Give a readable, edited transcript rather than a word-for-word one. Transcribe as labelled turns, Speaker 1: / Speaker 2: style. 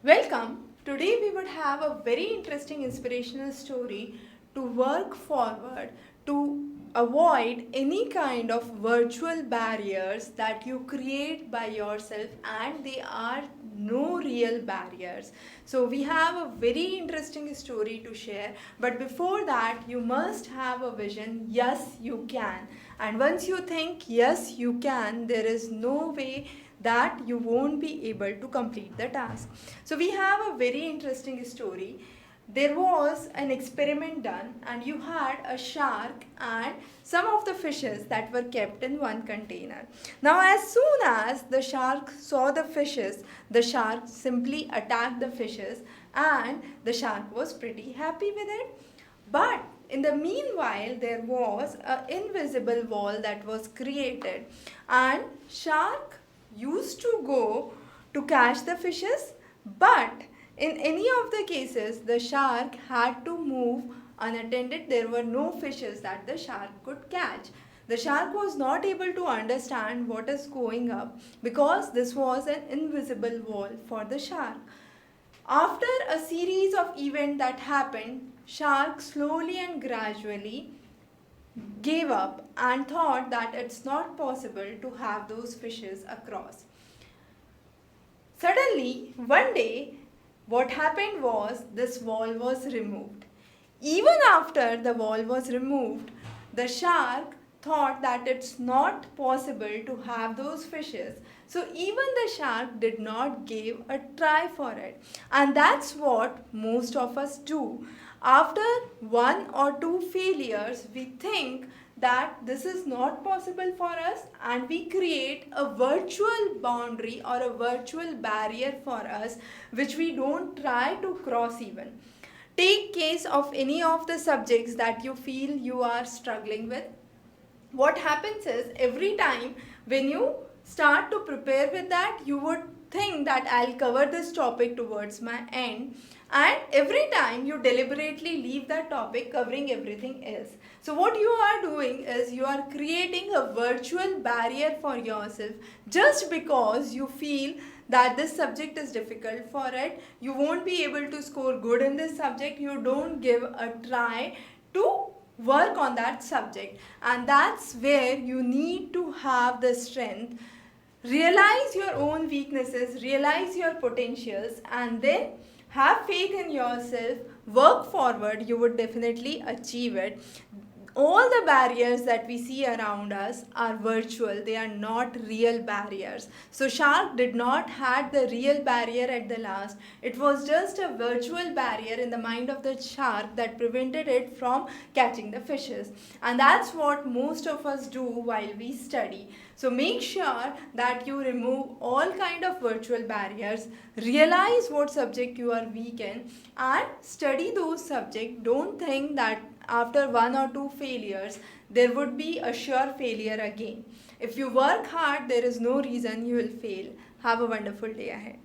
Speaker 1: Welcome. Today we would have a very interesting inspirational story to work forward to avoid any kind of virtual barriers that you create by yourself, and they are no real barriers. So we have a very interesting story to share, but before that you must have a vision. Yes, you can. And once you think yes, you can, there is no way that you won't be able to complete the task. So we have a very interesting story. There was an experiment done, and you had a shark and some of the fishes that were kept in one container. Now, as soon as the shark saw the fishes, the shark simply attacked the fishes, and the shark was pretty happy with it. But in the meanwhile, there was an invisible wall that was created, and shark used to go to catch the fishes, but in any of the cases, the shark had to move unattended. There were no fishes that the shark could catch. The shark was not able to understand what is going up because this was an invisible wall for the shark. After a series of events that happened, shark slowly and gradually gave up and thought that it's not possible to have those fishes across. Suddenly, one day, what happened was this wall was removed. Even after the wall was removed, the shark thought that it's not possible to have those fishes. So even the shark did not give a try for it. And that's what most of us do. After one or two failures, we think that this is not possible for us, and we create a virtual boundary or a virtual barrier for us which we don't try to cross even. Take case of any of the subjects that you feel you are struggling with. What happens is every time when you start to prepare with that, you would think that I'll cover this topic towards my end, and every time you deliberately leave that topic covering everything else. So what you are doing is you are creating a virtual barrier for yourself just because you feel that this subject is difficult for it, you won't be able to score good in this subject, you don't give a try to work on that subject. And that's where you need to have the strength, realize your own weaknesses, realize your potentials, and then have faith in yourself, work forward. You would definitely achieve it. All the barriers that we see around us are virtual, they are not real barriers. So shark did not had the real barrier at the last, it was just a virtual barrier in the mind of the shark that prevented it from catching the fishes. And that's what most of us do while we study. So make sure that you remove all kind of virtual barriers, realize what subject you are weak in, and study those subjects. Don't think that after one or two failures, there would be a sure failure again. If you work hard, there is no reason you will fail. Have a wonderful day ahead.